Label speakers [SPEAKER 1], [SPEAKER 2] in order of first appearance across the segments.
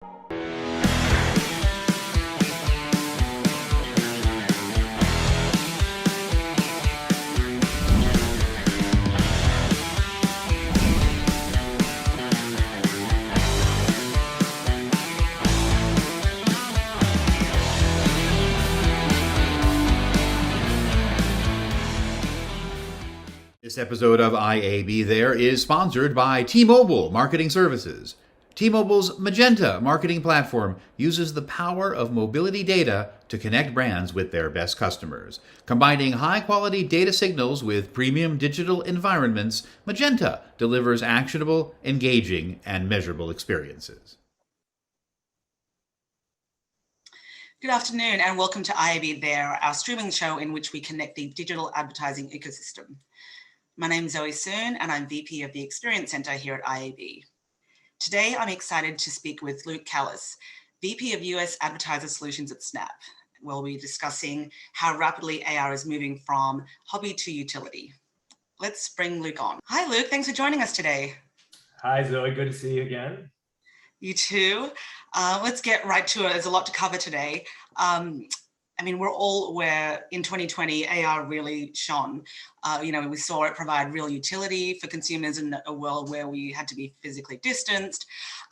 [SPEAKER 1] This episode of IAB There is sponsored by T-Mobile Marketing Services. T-Mobile's Magenta marketing platform uses the power of mobility data to connect brands with their best customers. Combining high-quality data signals with premium digital environments, Magenta delivers actionable, engaging, and measurable experiences.
[SPEAKER 2] Good afternoon and welcome to IAB There, our streaming show in which we connect the digital advertising ecosystem. My name is Zoe Soon and I'm VP of the Experience Center here at IAB. Today, I'm excited to speak with Luke Callis, VP of US Advertiser Solutions at Snap. We'll be discussing how rapidly AR is moving from hobby to utility. Let's bring Luke on. Hi, Luke. Thanks for joining us today.
[SPEAKER 3] Hi, Zoe. Good to see you again.
[SPEAKER 2] You too. Let's get right to it. There's a lot to cover today. We're all aware in 2020, AR really shone. We saw it provide real utility for consumers in a world where we had to be physically distanced.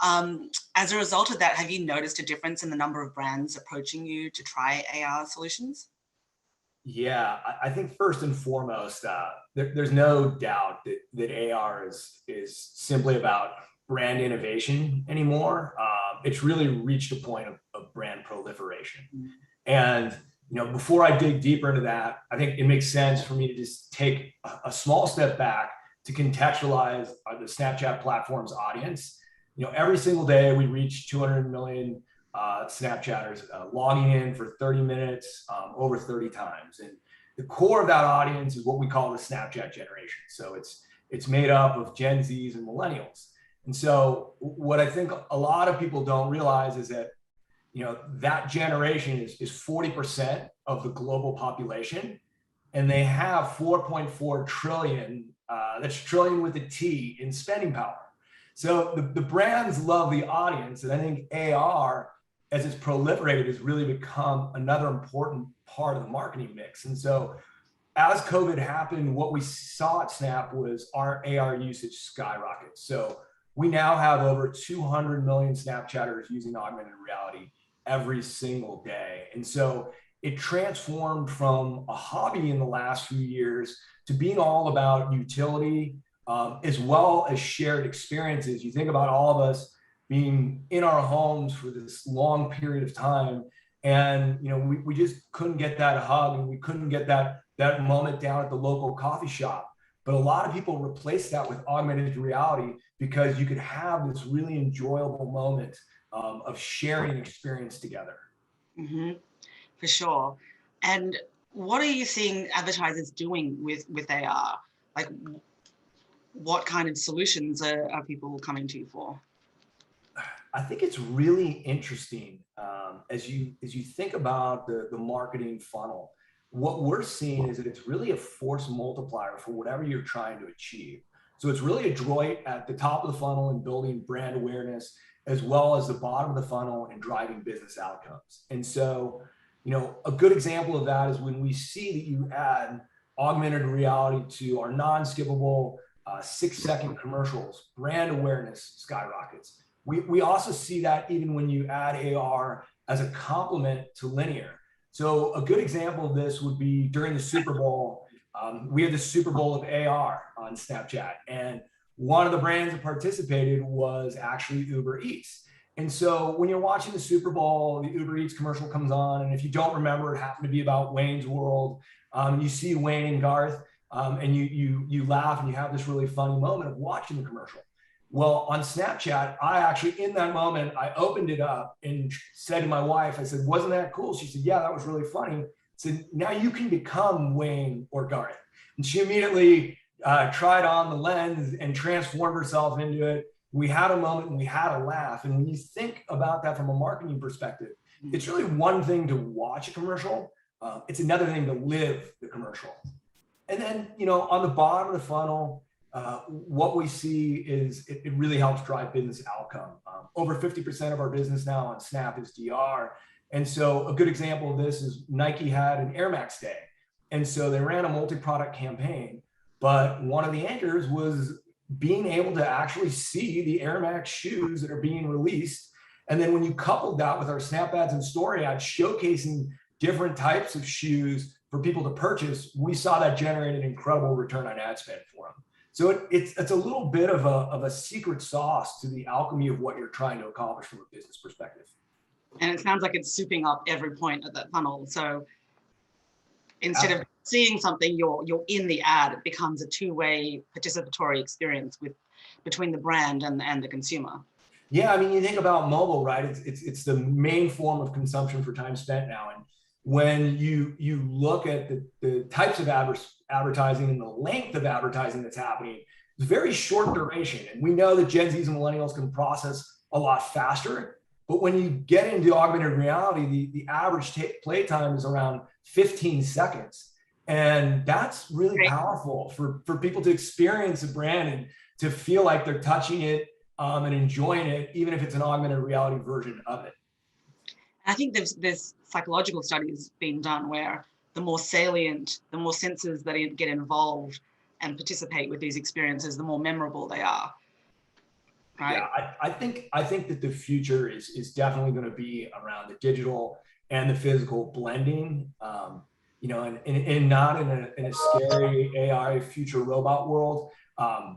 [SPEAKER 2] As a result of that, have you noticed a difference in the number of brands approaching you to try AR solutions?
[SPEAKER 3] Yeah, I think first and foremost, there's no doubt that AR is simply about brand innovation anymore. It's really reached a point of brand proliferation. Mm-hmm. And before I dig deeper into that, I think it makes sense for me to just take a small step back to contextualize the Snapchat platform's audience. Every single day we reach 200 million Snapchatters logging in for 30 minutes, over 30 times. And the core of that audience is what we call the Snapchat generation. So it's made up of Gen Zs and millennials. And so what I think a lot of people don't realize is that that generation is 40% of the global population, and they have 4.4 trillion, that's trillion with a T, in spending power. So the brands love the audience, and I think AR, as it's proliferated, has really become another important part of the marketing mix. And so as COVID happened, what we saw at Snap was our AR usage skyrocket. So we now have over 200 million Snapchatters using augmented reality every single day. And so it transformed from a hobby in the last few years to being all about utility, as well as shared experiences. You think about all of us being in our homes for this long period of time, and we just couldn't get that hug, and we couldn't get that moment down at the local coffee shop. But a lot of people replaced that with augmented reality because you could have this really enjoyable moment of sharing experience together.
[SPEAKER 2] Mm-hmm. For sure. And what are you seeing advertisers doing with AR? Like, what kind of solutions are people coming to you for?
[SPEAKER 3] I think it's really interesting as you think about the marketing funnel. What we're seeing is that it's really a force multiplier for whatever you're trying to achieve. So it's really adroit at the top of the funnel in building brand awareness, as well as the bottom of the funnel and driving business outcomes. And so, a good example of that is when we see that you add augmented reality to our non-skippable 6-second commercials, brand awareness skyrockets. We also see that even when you add AR as a complement to linear. So a good example of this would be during the Super Bowl. We had the Super Bowl of AR on Snapchat, and one of the brands that participated was actually Uber Eats. And so when you're watching the Super Bowl, the Uber Eats commercial comes on, and if you don't remember, it happened to be about Wayne's World. You see Wayne and Garth, and you laugh, and you have this really funny moment of watching the commercial. Well, on Snapchat, I actually, in that moment, I opened it up and said to my wife, I said, "Wasn't that cool?" She said, "Yeah, that was really funny." I said, "Now you can become Wayne or Garth." And she immediately tried on the lens and transformed herself into it. We had a moment and we had a laugh. And when you think about that from a marketing perspective, it's really one thing to watch a commercial. It's another thing to live the commercial. And then, on the bottom of the funnel, what we see is it really helps drive business outcome. Over 50% of our business now on Snap is DR. And so a good example of this is Nike had an Air Max Day. And so they ran a multi-product campaign, but one of the anchors was being able to actually see the Air Max shoes that are being released. And then when you coupled that with our Snap ads and story ads showcasing different types of shoes for people to purchase, we saw that generate an incredible return on ad spend for them. So it's a little bit of a secret sauce to the alchemy of what you're trying to accomplish from a business perspective.
[SPEAKER 2] And it sounds like it's souping up every point of that funnel. So instead of seeing something, you're in the ad, it becomes a two-way participatory experience between the brand and the consumer.
[SPEAKER 3] Yeah, I mean, you think about mobile, right? It's the main form of consumption for time spent now. And when you look at the types of advertising and the length of advertising that's happening, it's very short duration. And we know that Gen Zs and millennials can process a lot faster. But when you get into augmented reality, the average play time is around 15 seconds. And that's really powerful for people to experience a brand and to feel like they're touching it and enjoying it, even if it's an augmented reality version of it.
[SPEAKER 2] I think there's psychological studies being done where the more salient, the more senses that get involved and participate with these experiences, the more memorable they are. Right?
[SPEAKER 3] Yeah, I think that the future is definitely going to be around the digital and the physical blending, and not in a scary AI future robot world,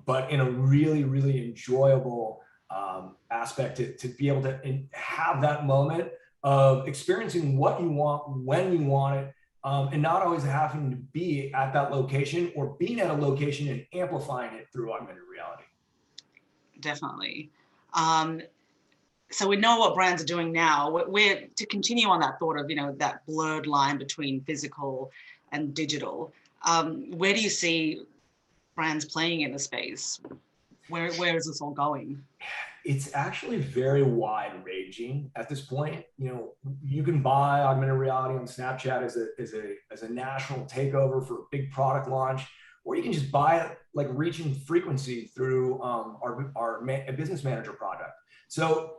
[SPEAKER 3] but in a really, really enjoyable aspect to be able to have that moment of experiencing what you want when you want it, and not always having to be at that location or being at a location and amplifying it through augmented reality.
[SPEAKER 2] Definitely. So we know what brands are doing now. We're to continue on that thought of, that blurred line between physical and digital. Where do you see brands playing in the space? Where is this all going?
[SPEAKER 3] It's actually very wide ranging at this point. You can buy augmented reality on Snapchat as a national takeover for a big product launch, or you can just buy it like reaching frequency through our business manager product. So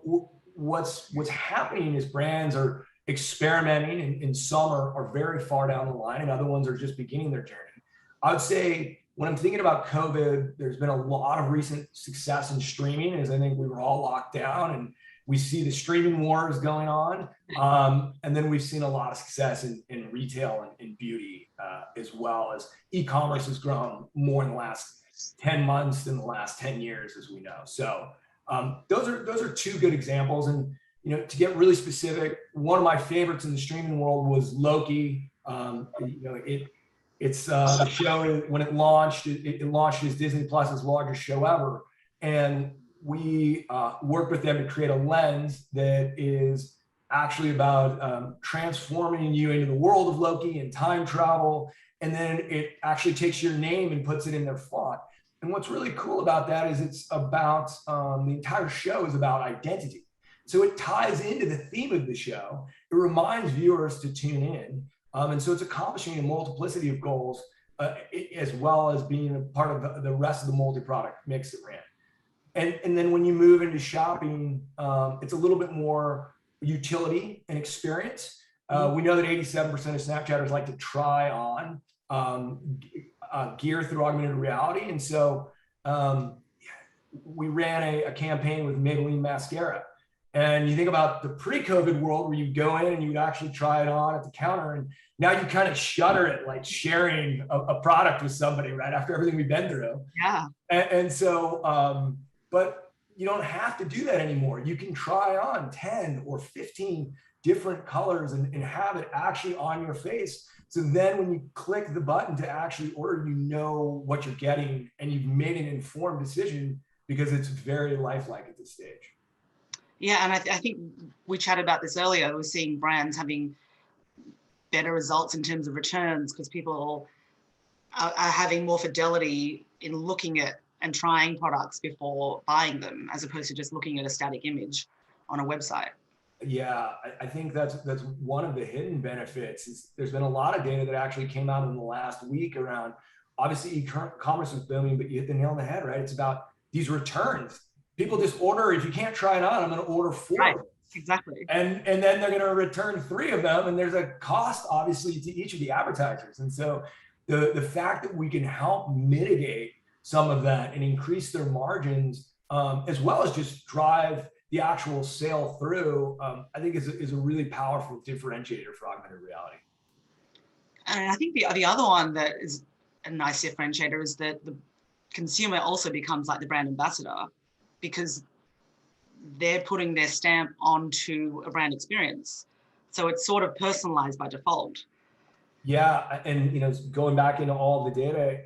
[SPEAKER 3] what's happening is brands are experimenting, and some are very far down the line, and other ones are just beginning their journey. I would say when I'm thinking about COVID, there's been a lot of recent success in streaming, as I think we were all locked down, and we see the streaming wars going on. And then we've seen a lot of success in retail and in beauty, as well as e-commerce has grown more in the last 10 months than the last 10 years, as we know. So those are two good examples. And, to get really specific, one of my favorites in the streaming world was Loki. It's the show, when it launched as Disney Plus's largest show ever. And we worked with them to create a lens that is actually about transforming you into the world of Loki and time travel. And then it actually takes your name and puts it in their font. And what's really cool about that is it's about, the entire show is about identity. So it ties into the theme of the show. It reminds viewers to tune in. And so it's accomplishing a multiplicity of goals, as well as being a part of the rest of the multi-product mix that ran. And then when you move into shopping, it's a little bit more utility and experience. We know that 87% of Snapchatters like to try on gear through augmented reality. And so we ran a campaign with Maybelline mascara. And you think about the pre-COVID world where you go in and you actually try it on at the counter, and now you kind of shudder at like sharing a product with somebody right after everything we've been through.
[SPEAKER 2] Yeah.
[SPEAKER 3] And so, but you don't have to do that anymore. You can try on 10 or 15 different colors and have it actually on your face. So then when you click the button to actually order, you know what you're getting and you've made an informed decision because it's very lifelike at this stage.
[SPEAKER 2] Yeah, and I think we chatted about this earlier. We're seeing brands having better results in terms of returns because people are having more fidelity in looking at and trying products before buying them, as opposed to just looking at a static image on a website.
[SPEAKER 3] Yeah, I think that's one of the hidden benefits. There's been a lot of data that actually came out in the last week around obviously e-commerce was booming, but you hit the nail on the head, right? It's about these returns. People just order, if you can't try it on, I'm going to order 4.
[SPEAKER 2] Right, exactly.
[SPEAKER 3] And then they're going to return 3 of them. And there's a cost, obviously, to each of the advertisers. And so the fact that we can help mitigate some of that and increase their margins, as well as just drive the actual sale through, I think is a really powerful differentiator for augmented reality.
[SPEAKER 2] And I think the other one that is a nice differentiator is that the consumer also becomes like the brand ambassador, because they're putting their stamp onto a brand experience. So it's sort of personalized by default.
[SPEAKER 3] Yeah, and going back into all the data,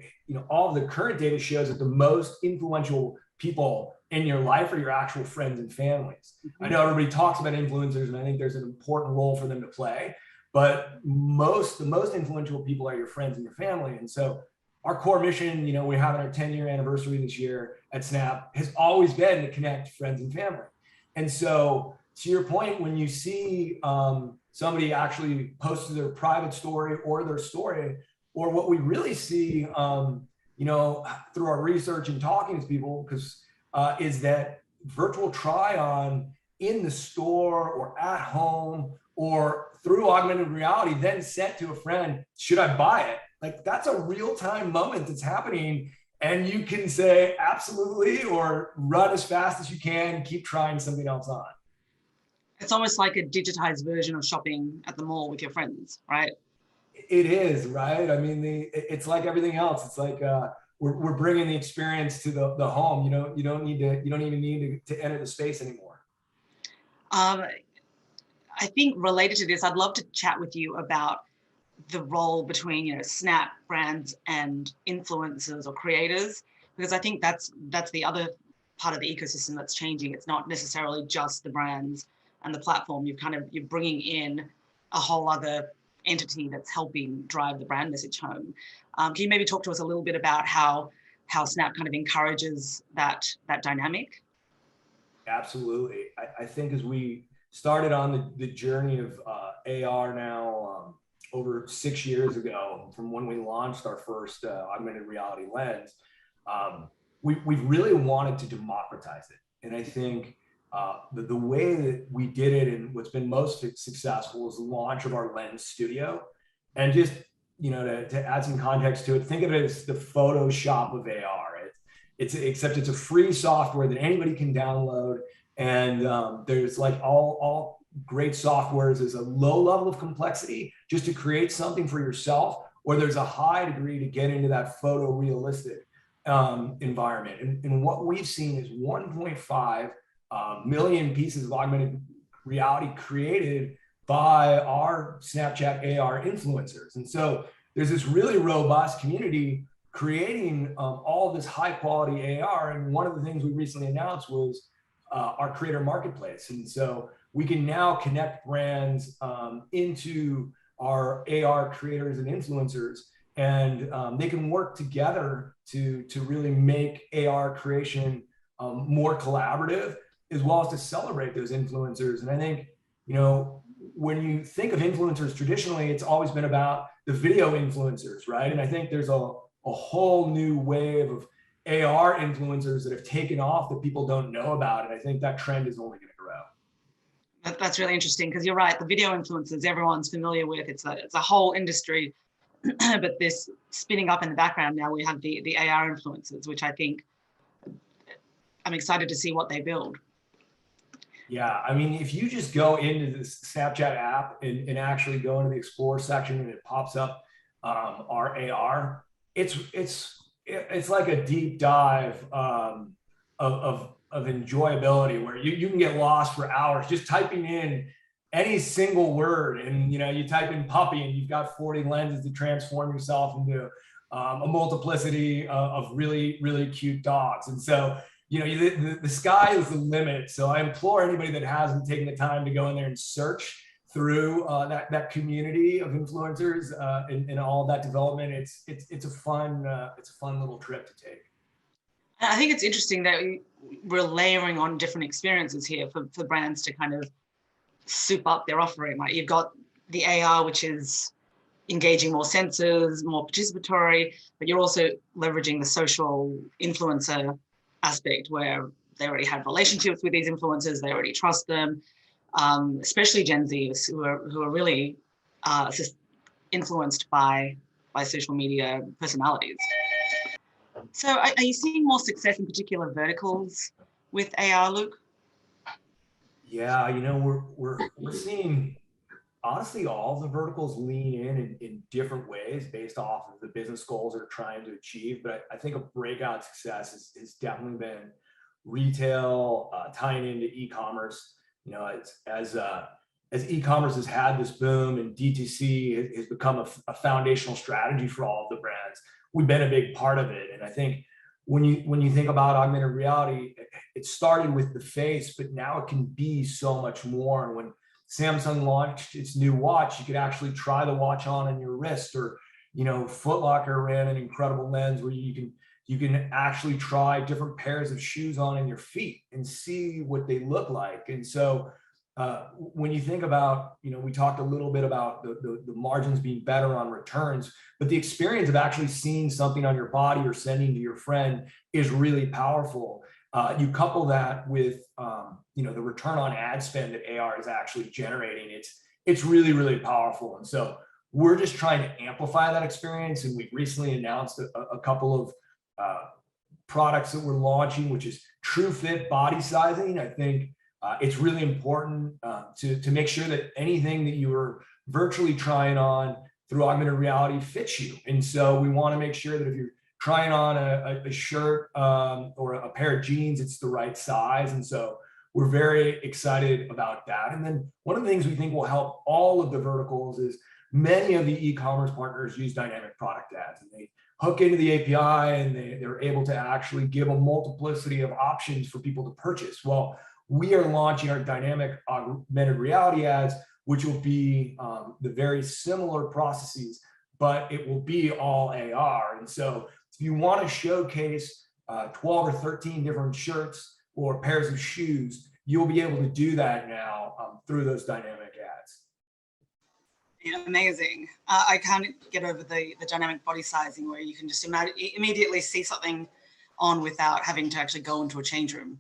[SPEAKER 3] all of the current data shows that the most influential people in your life are your actual friends and families. I know everybody talks about influencers, and I think there's an important role for them to play, but the most influential people are your friends and your family. And so our core mission, we're having our 10-year anniversary this year at Snap, has always been to connect friends and family. And so to your point, when you see somebody actually post their private story or their story, or what we really see, through our research and talking to people, is that virtual try-on in the store or at home or through augmented reality, then sent to a friend, should I buy it? Like, that's a real-time moment that's happening. And you can say absolutely, or run as fast as you can, keep trying something else on.
[SPEAKER 2] It's almost like a digitized version of shopping at the mall with your friends, right?
[SPEAKER 3] It is, right? I mean, it's like everything else. It's like we're bringing the experience to the home. You don't even need to enter the space anymore.
[SPEAKER 2] I think related to this, I'd love to chat with you about the role between Snap brands and influencers or creators, because I think that's the other part of the ecosystem that's changing. It's not necessarily just the brands and the platform. You're bringing in a whole other entity that's helping drive the brand message home. Can you maybe talk to us a little bit about how Snap kind of encourages that dynamic?
[SPEAKER 3] Absolutely. I think as we started on the journey of AR now, over 6 years ago, from when we launched our first augmented reality lens, we really wanted to democratize it. And I think the way that we did it, and what's been most successful, is the launch of our Lens Studio. And just to add some context to it, think of it as the Photoshop of AR. Except it's a free software that anybody can download, and there's like all great softwares. There's a low level of complexity just to create something for yourself, or there's a high degree to get into that photorealistic environment. And what we've seen is 1.5 million pieces of augmented reality created by our Snapchat AR influencers. And so there's this really robust community creating all of this high quality AR. And one of the things we recently announced was our creator marketplace. And so we can now connect brands into our AR creators and influencers, and they can work together to really make AR creation more collaborative, as well as to celebrate those influencers. And I think, when you think of influencers traditionally, it's always been about the video influencers, right? And I think there's a whole new wave of AR influencers that have taken off that people don't know about. And I think that trend is only going to grow.
[SPEAKER 2] That's really interesting, because you're right. The video influencers everyone's familiar with. It's a whole industry, but this spinning up in the background now, we have the AR influencers, which I think I'm excited to see what they build.
[SPEAKER 3] Yeah, I mean, if you just go into the Snapchat app and actually go into the Explore section, and it pops up our AR, it's like a deep dive of enjoyability, where you can get lost for hours just typing in any single word. And you type in puppy, and you've got 40 lenses to transform yourself into a multiplicity of really, really cute dogs. And so the sky is the limit. So I implore anybody that hasn't taken the time to go in there and search through that community of influencers and all of that development. It's a fun little trip to take.
[SPEAKER 2] I think it's interesting that we're layering on different experiences here for brands to kind of soup up their offering. Right, you've got the AR, which is engaging more sensors, more participatory, but you're also leveraging the social influencer aspect where they already have relationships with these influencers, they already trust them, especially Gen Zs who are really influenced by social media personalities. So are you seeing more success in particular verticals with AR, Luke?
[SPEAKER 3] Yeah, we're seeing honestly all the verticals lean in different ways based off of the business goals they're trying to achieve. But I think a breakout success has definitely been retail, tying into e-commerce. As e-commerce has had this boom and D2C has become a foundational strategy for all of the brands, we've been a big part of it. And I think when you think about augmented reality, it started with the face, but now it can be so much more. And when Samsung launched its new watch, you could actually try the watch on your wrist, or Foot Locker ran an incredible lens where you can actually try different pairs of shoes on in your feet and see what they look like. And so when you think about, we talked a little bit about the margins being better on returns, but the experience of actually seeing something on your body or sending to your friend is really powerful. You couple that with, the return on ad spend that AR is actually generating. It's really, really powerful. And so we're just trying to amplify that experience. And we've recently announced a couple of products that we're launching, which is True Fit body sizing. I think it's really important to make sure that anything that you are virtually trying on through augmented reality fits you. And so we want to make sure that if you're trying on a shirt or a pair of jeans, it's the right size. And so we're very excited about that. And then one of the things we think will help all of the verticals is many of the e-commerce partners use dynamic product ads, and they hook into the API and they're able to actually give a multiplicity of options for people to purchase. Well, we are launching our dynamic augmented reality ads, which will be the very similar processes, but it will be all AR. And so if you want to showcase 12 or 13 different shirts or pairs of shoes, you'll be able to do that now through those dynamic ads.
[SPEAKER 2] Yeah, amazing. I can't get over the dynamic body sizing where you can just immediately see something on without having to actually go into a change room.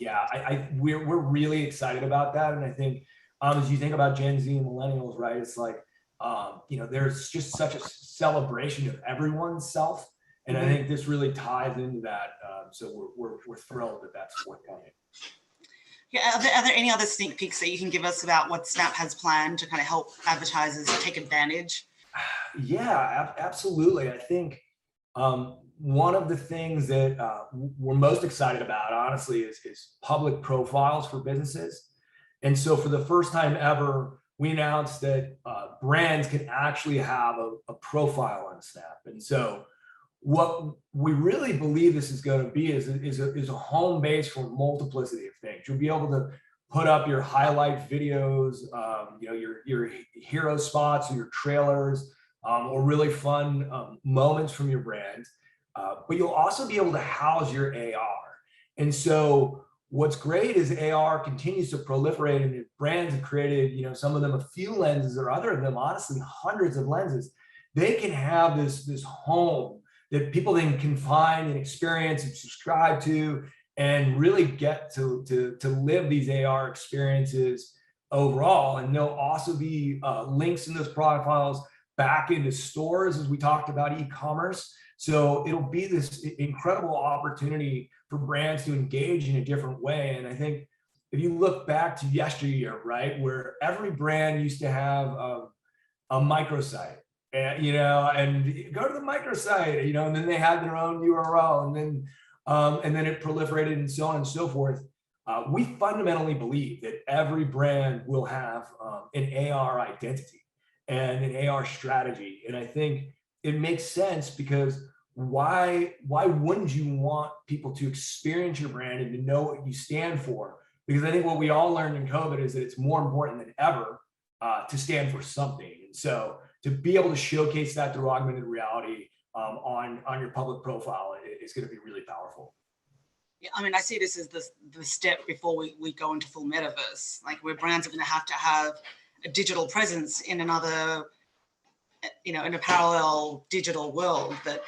[SPEAKER 3] Yeah, we're really excited about that. And I think as you think about Gen Z and millennials, right, it's like, there's just such a celebration of everyone's self. And I think this really ties into that. So we're thrilled that that's forthcoming.
[SPEAKER 2] Yeah, are there any other sneak peeks that you can give us about what Snap has planned to kind of help advertisers take advantage?
[SPEAKER 3] Yeah, absolutely. I think one of the things that we're most excited about, honestly, is public profiles for businesses. And so for the first time ever, we announced that brands can actually have a profile on Snap. And so what we really believe this is going to be is a home base for multiplicity of things. You'll be able to put up your highlight videos, your hero spots or your trailers, or really fun moments from your brand. But you'll also be able to house your AR. And so what's great is AR continues to proliferate, and brands have created, some of them a few lenses, or other of them, honestly, hundreds of lenses. They can have this home that people then can find and experience and subscribe to, and really get to live these AR experiences overall. And there'll also be links in those profiles back into stores, as we talked about e-commerce. So it'll be this incredible opportunity for brands to engage in a different way. And I think if you look back to yesteryear, right, where every brand used to have a microsite, and go to the microsite, and then they had their own URL, and then it proliferated and so on and so forth. We fundamentally believe that every brand will have an AR identity and an AR strategy. And I think it makes sense, because why wouldn't you want people to experience your brand and to know what you stand for? Because I think what we all learned in COVID is that it's more important than ever to stand for something. And so to be able to showcase that through augmented reality on your public profile is going to be really powerful.
[SPEAKER 2] Yeah, I mean, I see this as the step before we go into full metaverse, like where brands are going to have a digital presence in another in a parallel digital world that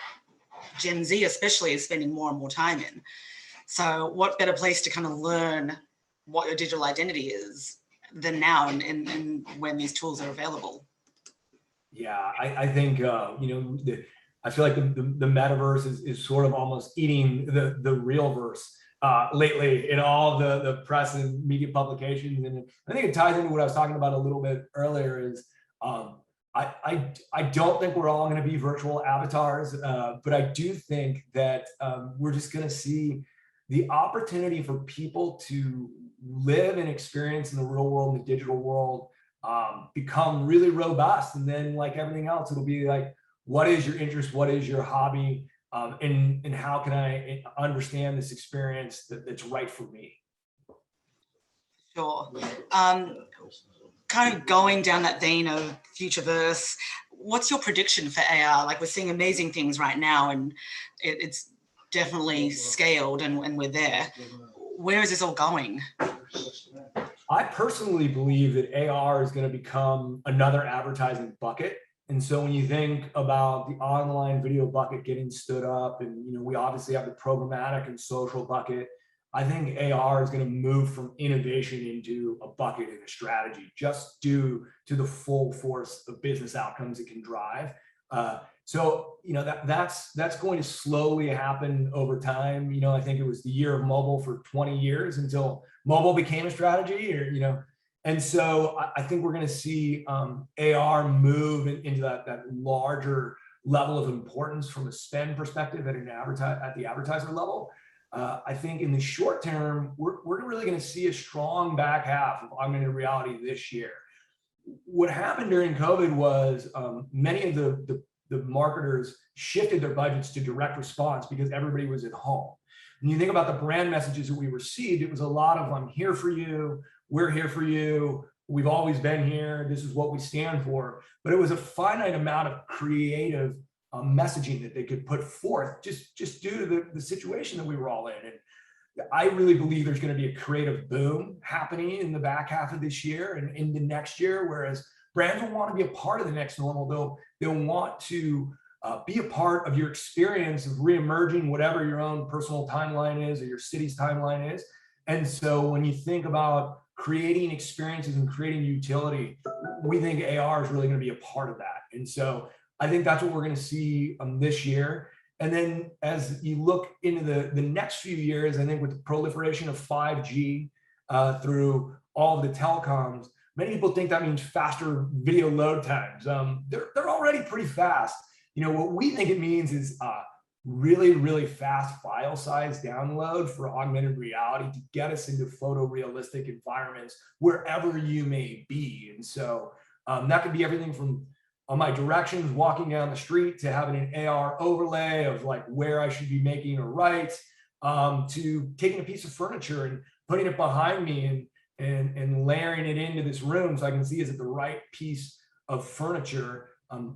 [SPEAKER 2] Gen Z especially is spending more and more time in. So what better place to kind of learn what your digital identity is than now and when these tools are available?
[SPEAKER 3] Yeah, I think, I feel like the metaverse is sort of almost eating the real verse lately in all the press and media publications. And I think it ties into what I was talking about a little bit earlier is I don't think we're all going to be virtual avatars, but I do think that we're just going to see the opportunity for people to live and experience in the real world, in the digital world, become really robust. And then, like everything else, it'll be like, what is your interest? What is your hobby? And how can I understand this experience that's right for me?
[SPEAKER 2] Sure. Kind of going down that vein of Futureverse, what's your prediction for AR? Like, we're seeing amazing things right now, and it's definitely scaled, and we're there. Where is this all going?
[SPEAKER 3] I personally believe that AR is going to become another advertising bucket. And so when you think about the online video bucket getting stood up, and we obviously have the programmatic and social bucket, I think AR is going to move from innovation into a bucket and a strategy, just due to the full force of business outcomes it can drive. So that's going to slowly happen over time. I think it was the year of mobile for 20 years until mobile became a strategy, and so I think we're going to see AR move into that larger level of importance from a spend perspective at the advertiser level. I think in the short term, we're really going to see a strong back half of augmented reality this year. What happened during COVID was many of the marketers shifted their budgets to direct response because everybody was at home. When you think about the brand messages that we received, it was a lot of, I'm here for you, we're here for you, we've always been here, this is what we stand for. But it was a finite amount of creative messaging that they could put forth just due to the situation that we were all in. And I really believe there's going to be a creative boom happening in the back half of this year and into next year, whereas brands will want to be a part of the next normal. They'll want to be a part of your experience of reemerging, whatever your own personal timeline is or your city's timeline is. And so when you think about creating experiences and creating utility, we think AR is really going to be a part of that. And so I think that's what we're going to see this year. And then as you look into the next few years, I think with the proliferation of 5G through all of the telecoms, many people think that means faster video load times. They're already pretty fast. What we think it means is really, really fast file size download for augmented reality to get us into photorealistic environments wherever you may be. And so that could be everything from on my directions walking down the street to having an AR overlay of like where I should be making a right, to taking a piece of furniture and putting it behind me and layering it into this room so I can see is it the right piece of furniture.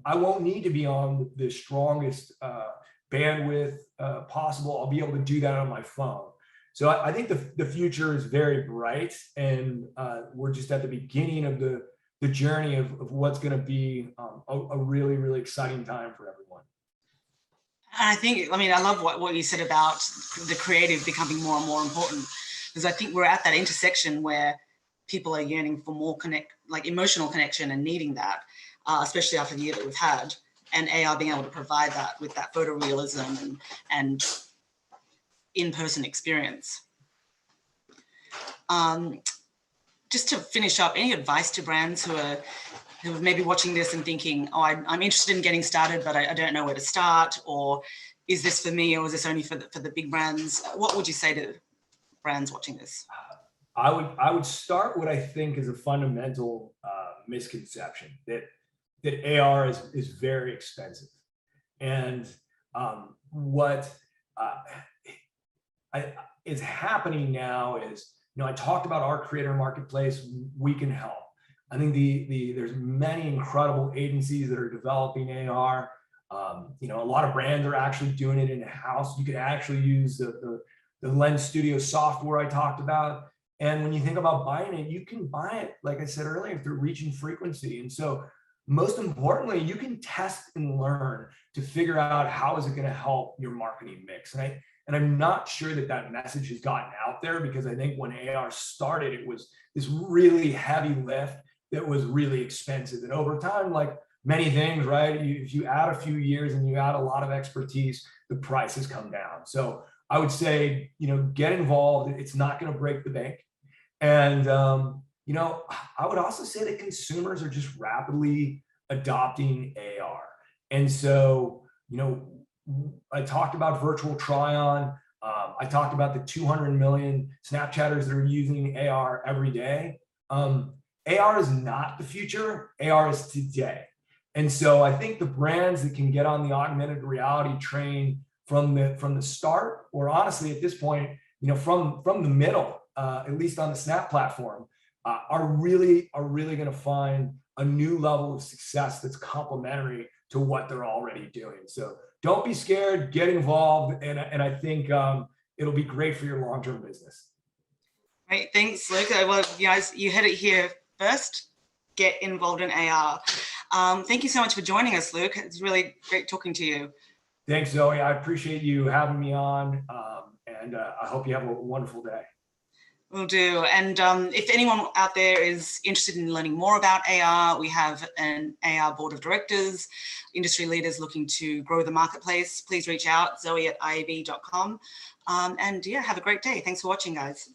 [SPEAKER 3] I won't need to be on the strongest bandwidth possible. I'll be able to do that on my phone. So I think the future is very bright, and we're just at the beginning of the journey of what's going to be a really, really exciting time for everyone.
[SPEAKER 2] I love what you said about the creative becoming more and more important, because I think we're at that intersection where people are yearning for more emotional connection and needing that, especially after the year that we've had, and AR being able to provide that with that photorealism and in-person experience. Just to finish up, any advice to brands who are maybe watching this and thinking, oh, I'm interested in getting started, but I don't know where to start, or is this for me, or is this only for the big brands? What would you say to brands watching this?
[SPEAKER 3] I would start what I think is a fundamental misconception that AR is very expensive, and what is happening now is, I talked about our creator marketplace. We can help. I think there's many incredible agencies that are developing AR. A lot of brands are actually doing it in-house. You could actually use the Lens Studio software I talked about. And when you think about buying it, you can buy it, like I said earlier, through reach and frequency. And so most importantly, you can test and learn to figure out how is it going to help your marketing mix. And I'm not sure that that message has gotten out there, because I think when AR started, it was this really heavy lift that was really expensive. And over time, like many things, right? If you add a few years and you add a lot of expertise, the prices come down. So I would say, get involved. It's not going to break the bank. And, I would also say that consumers are just rapidly adopting AR. And so, I talked about virtual try-on. I talked about the 200 million Snapchatters that are using AR every day. AR is not the future. AR is today. And so I think the brands that can get on the augmented reality train from the start, or honestly at this point, from the middle, at least on the Snap platform, are really going to find a new level of success that's complementary to what they're already doing. So don't be scared, get involved, and I think it'll be great for your long-term business.
[SPEAKER 2] Great, thanks, Luke. Well, guys, you heard it here first. Get involved in AR. Thank you so much for joining us, Luke. It's really great talking to you.
[SPEAKER 3] Thanks, Zoe. I appreciate you having me on, and I hope you have a wonderful day.
[SPEAKER 2] Will do. And if anyone out there is interested in learning more about AR, we have an AR board of directors, industry leaders looking to grow the marketplace. Please reach out, zoe@iab.com. And yeah, have a great day. Thanks for watching, guys.